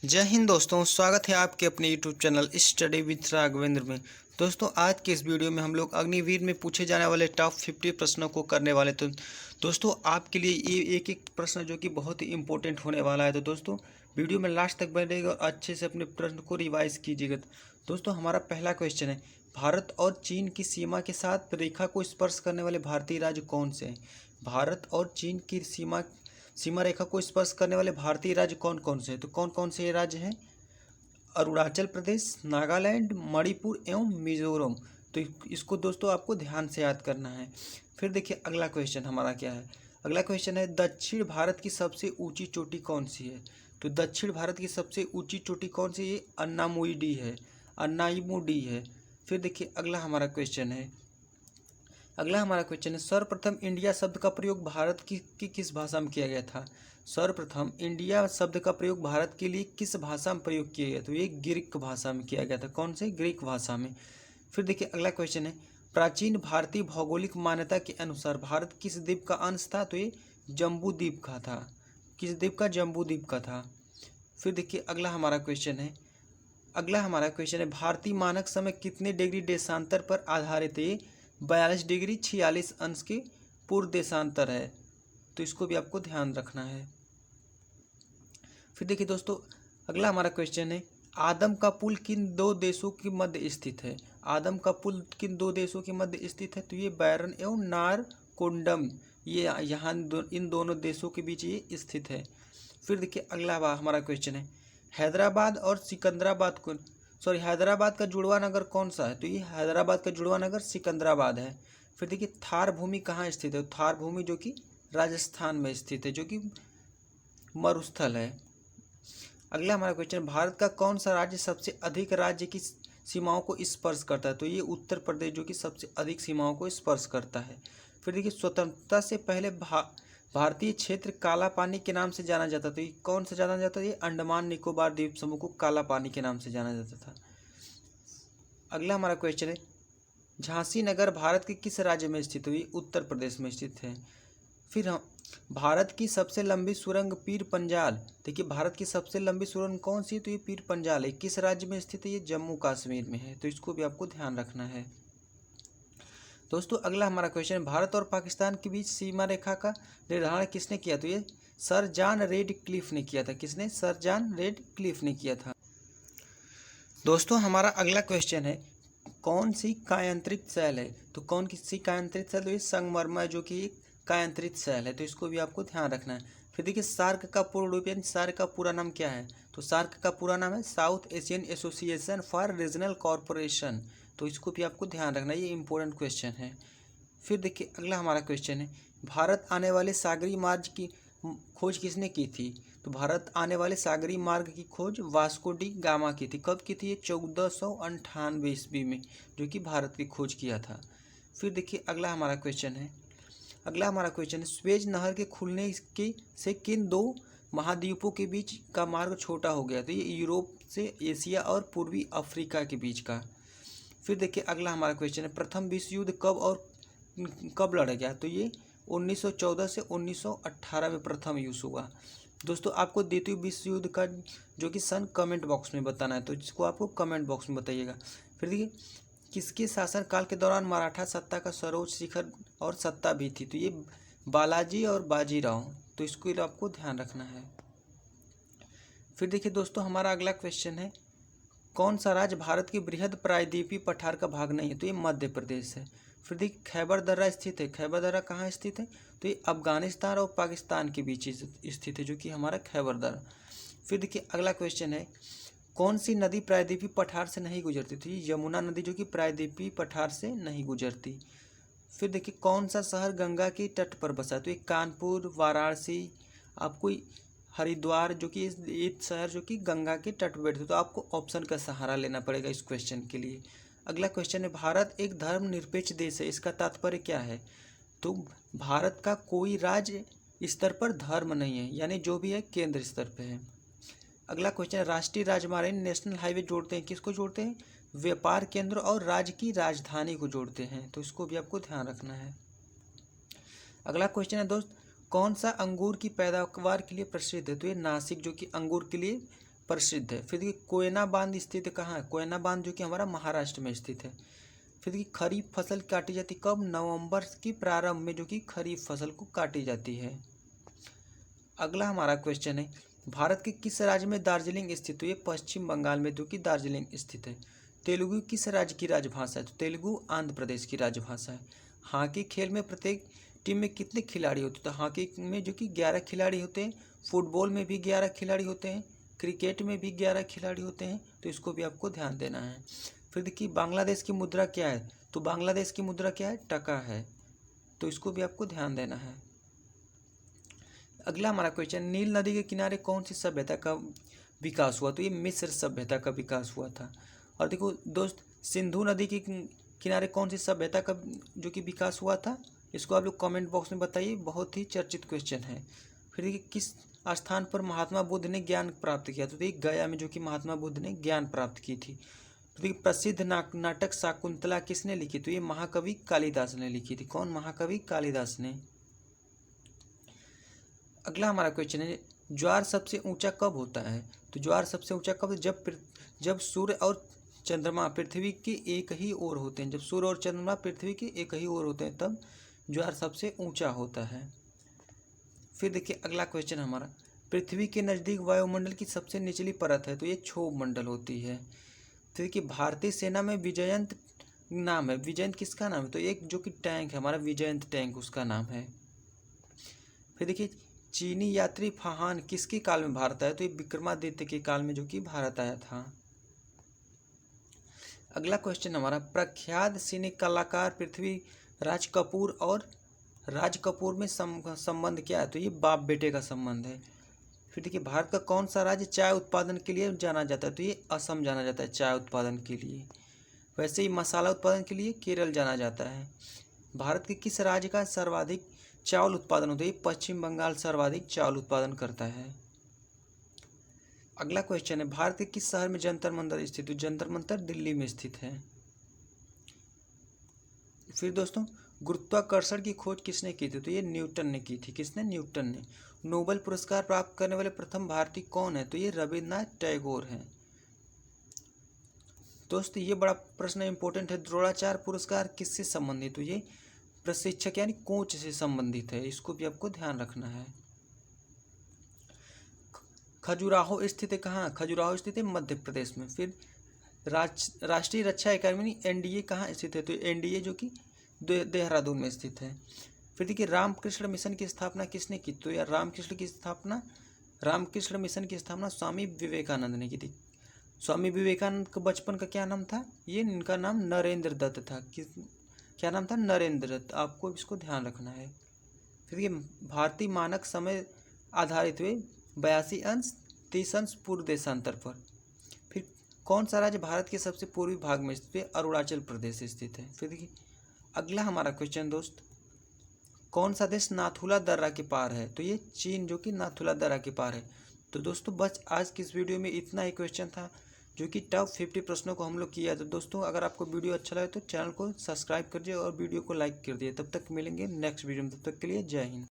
जय हिंद दोस्तों, स्वागत है आपके अपने YouTube channel study with Raghavendra में। दोस्तों, आज के इस वीडियो में हम लोग अग्निवीर में पूछे जाने वाले टॉप 50 प्रश्नों को करने वाले। तो दोस्तों, आपके लिए ये एक एक प्रश्न जो कि बहुत ही इंपॉर्टेंट होने वाला है। तो दोस्तों, वीडियो में लास्ट तक बनेगा और अच्छे से अपने प्रश्न को रिवाइज कीजिएगा। दोस्तों, हमारा पहला क्वेश्चन है, भारत और चीन की सीमा के साथ रेखा को स्पर्श करने वाले भारतीय राज्य कौन से हैं? भारत और चीन की सीमा रेखा को स्पर्श करने वाले भारतीय राज्य कौन कौन से हैं? तो कौन कौन से ये राज्य हैं? अरुणाचल प्रदेश, नागालैंड, मणिपुर एवं मिजोरम। तो इसको दोस्तों आपको ध्यान से याद करना है। फिर देखिए अगला क्वेश्चन हमारा क्या है। अगला क्वेश्चन है, दक्षिण भारत की सबसे ऊंची चोटी कौन सी है? तो दक्षिण भारत की सबसे ऊंची चोटी कौन सी है? अन्नामुईडी है, अन्नाईमुडी है। फिर देखिए अगला हमारा क्वेश्चन है, सर्वप्रथम इंडिया शब्द का प्रयोग भारत की किस भाषा में किया गया था? सर्वप्रथम इंडिया शब्द का प्रयोग भारत के लिए किस भाषा में प्रयोग किया गया? तो ये ग्रीक भाषा में किया गया था। कौन से? ग्रीक भाषा में। फिर देखिए अगला क्वेश्चन है, प्राचीन भारतीय भौगोलिक मान्यता के अनुसार भारत किस द्वीप का अंश था? तो ये जम्बू द्वीप का था। किस द्वीप का? जम्बू द्वीप का था। फिर देखिए अगला हमारा क्वेश्चन है, भारतीय मानक समय कितने डिग्री देशांतर पर आधारित है? 42 डिग्री 46 अंश के पूर्व देशांतर है। तो इसको भी आपको ध्यान रखना है। फिर देखिए दोस्तों, अगला हमारा क्वेश्चन है, आदम का पुल किन दो देशों के मध्य स्थित है? आदम का पुल किन दो देशों के मध्य स्थित है? तो ये बैरन एवं नारकोंडम, ये यहाँ इन दोनों देशों के बीच ये स्थित है। फिर देखिए अगला हमारा क्वेश्चन है, हैदराबाद और सिकंदराबाद को हैदराबाद का जुड़वा नगर कौन सा है? तो ये हैदराबाद का जुड़वा नगर सिकंदराबाद है। फिर देखिए थार भूमि कहाँ स्थित है? थार भूमि जो कि राजस्थान में स्थित है, जो कि मरुस्थल है। अगला हमारा क्वेश्चन, भारत का कौन सा राज्य सबसे अधिक राज्य की सीमाओं को स्पर्श करता है? तो ये उत्तर प्रदेश जो कि सबसे अधिक सीमाओं को स्पर्श करता है। फिर देखिए, स्वतंत्रता से पहले भारतीय क्षेत्र काला पानी के नाम से जाना जाता था। तो ये कौन से जाना जाता था? ये अंडमान निकोबार द्वीप समूह को काला पानी के नाम से जाना जाता था। अगला हमारा क्वेश्चन है, झांसी नगर भारत के किस राज्य में स्थित हुई? उत्तर प्रदेश में स्थित है। फिर हम भारत की सबसे लंबी सुरंग पीर पंजाल। देखिए भारत की सबसे लंबी सुरंग कौन सी है? तो ये पीर पंजाल है। किस राज्य में स्थित है? ये जम्मू कश्मीर में है। तो इसको भी आपको ध्यान रखना है। दोस्तों, अगला हमारा क्वेश्चन, भारत और पाकिस्तान के बीच सीमा रेखा का निर्धारण किसने किया? तो ये सर जॉन रेडक्लिफ ने किया था। किसने? सर जॉन रेडक्लिफ ने किया था। दोस्तों, हमारा अगला क्वेश्चन है, कौन सी कायांतरित सेल है? तो कौन सी कायांतरित सेल? तो ये संगमरमर जो कि एक कायांतरित सेल है। तो इसको भी आपको ध्यान रखना है। फिर देखिए, सार्क का पूर्ण रूप यानी सार्क का पूरा नाम क्या है? तो सार्क का पूरा नाम है south Asian association for regional corporation. तो इसको भी आपको ध्यान रखना है, ये इंपॉर्टेंट क्वेश्चन है। फिर देखिए अगला हमारा क्वेश्चन है, भारत आने वाले सागरी मार्ग की खोज किसने की थी? तो भारत आने वाले सागरी मार्ग की खोज वास्को डी गामा की थी। कब की थी? ये 1498 ईस्वी में, जो कि भारत की खोज किया था। फिर देखिए अगला हमारा क्वेश्चन है, स्वेज नहर के खुलने के से किन दो महाद्वीपों के बीच का मार्ग छोटा हो गया? तो ये यूरोप से एशिया और पूर्वी अफ्रीका के बीच का। फिर देखिए अगला हमारा क्वेश्चन है, प्रथम विश्व युद्ध कब लड़ा गया? तो ये 1914 से 1918 में प्रथम युद्ध हुआ। दोस्तों, आपको द्वितीय विश्व युद्ध का जो कि सन कमेंट बॉक्स में बताना है, तो इसको आपको कमेंट बॉक्स में बताइएगा। फिर देखिए, किसके शासनकाल के दौरान मराठा सत्ता का सर्वोच्च शिखर और सत्ता भी थी? तो ये बालाजी और बाजीराव। तो इसको आपको ध्यान रखना है। फिर देखिए दोस्तों, हमारा अगला क्वेश्चन है, कौन सा राज्य भारत की बृहद प्रायद्वीपीय पठार का भाग नहीं है? तो ये मध्य प्रदेश है। फिर देखिए, खैबर दर्रा स्थित है। खैबर दर्रा कहाँ स्थित है? तो ये अफगानिस्तान और पाकिस्तान के बीच स्थित है, जो कि हमारा खैबर दर्रा। फिर देखिए अगला क्वेश्चन है, कौन सी नदी प्रायद्वीपीय पठार से नहीं गुजरती? तो ये यमुना नदी जो कि प्रायद्वीपीय पठार से नहीं गुजरती। फिर देखिए, कौन सा शहर गंगा के तट पर बसा? तो ये कानपुर, वाराणसी, आपको हरिद्वार, जो कि एक शहर जो कि गंगा के तट पर बैठे। तो आपको ऑप्शन का सहारा लेना पड़ेगा इस क्वेश्चन के लिए। अगला क्वेश्चन है, भारत एक धर्मनिरपेक्ष देश है, इसका तात्पर्य क्या है? तो भारत का कोई राज्य स्तर पर धर्म नहीं है, यानी जो भी है केंद्र स्तर पे है। अगला क्वेश्चन है, राष्ट्रीय राजमार्ग नेशनल हाईवे जोड़ते हैं, किसको जोड़ते हैं? व्यापार केंद्र और राज्य की राजधानी को जोड़ते हैं। तो इसको भी आपको ध्यान रखना है। अगला क्वेश्चन है दोस्त, कौन सा अंगूर की पैदावार के लिए प्रसिद्ध है? तो ये नासिक जो कि अंगूर के लिए प्रसिद्ध है। फिर देखिए कोयना बांध स्थित कहाँ है, कोयना बांध जो कि हमारा महाराष्ट्र में स्थित है। फिर देखिए खरीफ फसल काटी जाती कब, नवंबर की प्रारंभ में जो कि खरीफ फसल को काटी जाती है। अगला हमारा क्वेश्चन है, भारत के किस राज्य में दार्जिलिंग स्थित है, ये पश्चिम बंगाल में जो कि दार्जिलिंग स्थित है। तेलुगु किस राज्य की राजभाषा है, तो तेलुगु आंध्र प्रदेश की राजभाषा है। हॉकी खेल में प्रत्येक टीम में कितने खिलाड़ी होते हैं, तो हॉकी में जो कि 11 खिलाड़ी होते हैं, फुटबॉल में भी 11 खिलाड़ी होते हैं, क्रिकेट में भी 11 खिलाड़ी होते हैं, तो इसको भी आपको ध्यान देना है। फिर देखिए बांग्लादेश की मुद्रा क्या है, तो बांग्लादेश की मुद्रा क्या है, टका है, तो इसको भी आपको ध्यान देना है। अगला हमारा क्वेश्चन, नील नदी के किनारे कौन सी सभ्यता का विकास हुआ, तो ये मिस्र सभ्यता का विकास हुआ था। और देखो दोस्त, सिंधु नदी के किनारे कौन सी सभ्यता का जो कि विकास हुआ था, इसको आप लोग कमेंट बॉक्स में बताइए, बहुत ही चर्चित क्वेश्चन है। फिर देखिए किस स्थान पर महात्मा बुद्ध ने ज्ञान प्राप्त किया, तो देखिए गया में जो कि महात्मा बुद्ध ने ज्ञान प्राप्त की थी। तो देखिए प्रसिद्ध नाटक शाकुंतला किसने लिखी, तो ये महाकवि कालिदास ने लिखी थी। कौन, महाकवि कालिदास ने। अगला हमारा क्वेश्चन है, ज्वार सबसे ऊंचा कब होता है, तो ज्वार सबसे ऊंचा कब, जब सूर्य और चंद्रमा पृथ्वी के एक ही ओर होते हैं, जब सूर्य और चंद्रमा पृथ्वी के एक ही ओर होते हैं तब ज्वार सबसे ऊंचा होता है। फिर देखिए अगला क्वेश्चन हमारा, पृथ्वी के नज़दीक वायुमंडल की सबसे निचली परत है, तो ये क्षोभ मंडल होती है। फिर देखिए भारतीय सेना में विजयंत नाम है, विजयंत किसका नाम है, तो एक जो कि टैंक है हमारा विजयंत टैंक, उसका नाम है। फिर देखिए चीनी यात्री फाहान किसके काल में भारत आया, तो ये विक्रमादित्य के काल में जो कि भारत आया था। अगला क्वेश्चन हमारा, प्रख्यात सिने कलाकार पृथ्वीराज कपूर और राज कपूर में संबंध क्या है, तो ये बाप बेटे का संबंध है। फिर देखिए भारत का कौन सा राज्य चाय उत्पादन के लिए जाना जाता है, तो ये असम जाना जाता है चाय उत्पादन के लिए। वैसे ही मसाला उत्पादन के लिए केरल जाना जाता है। भारत के किस राज्य का सर्वाधिक चावल उत्पादन होता है, ये पश्चिम बंगाल सर्वाधिक चावल उत्पादन करता है। अगला क्वेश्चन है, भारत के किस शहर में जंतर मंतर स्थित है, जंतर मंतर दिल्ली में स्थित है। फिर दोस्तों गुरुत्वाकर्षण की खोज किसने की थी, तो ये न्यूटन ने की थी। किसने, न्यूटन ने। नोबेल पुरस्कार प्राप्त करने वाले प्रथम भारतीय कौन है, तो ये रविन्द्रनाथ टैगोर हैं। दोस्तों ये बड़ा प्रश्न इंपॉर्टेंट है, द्रोणाचार्य पुरस्कार किससे संबंधित, तो ये प्रशिक्षक यानी कोच से संबंधित है, इसको भी आपको ध्यान रखना है। खजुराहो स्थित है कहाँ, खजुराहो स्थित है मध्य प्रदेश में। फिर राष्ट्रीय रक्षा अकादमी एनडीए कहाँ स्थित है, तो एनडीए जो कि देहरादून में स्थित है। फिर देखिए रामकृष्ण मिशन की स्थापना किसने की, तो यार रामकृष्ण मिशन की स्थापना स्वामी विवेकानंद ने की थी। स्वामी विवेकानंद का बचपन का क्या नाम था, ये इनका नाम नरेंद्र दत्त था। क्या नाम था, नरेंद्र दत्त, आपको इसको ध्यान रखना है। फिर ये भारतीय मानक समय आधारित हुए 82 अंश 30 अंश पूर्व देशांतर पर। फिर कौन सा राज्य भारत के सबसे पूर्वी भाग में स्थित है, अरुणाचल प्रदेश स्थित है। फिर देखिए अगला हमारा क्वेश्चन दोस्त, कौन सा देश नाथुला दर्रा के पार है, तो ये चीन जो कि नाथुला दर्रा के पार है। तो दोस्तों बस आज की इस वीडियो में इतना ही क्वेश्चन था जो कि टॉप 50 प्रश्नों को हम लोग किया। तो दोस्तों अगर आपको वीडियो अच्छा लगे तो चैनल को सब्सक्राइब कर दिए और वीडियो को लाइक कर दिए। तब तक मिलेंगे नेक्स्ट वीडियो में, तब तक के लिए जय हिंद।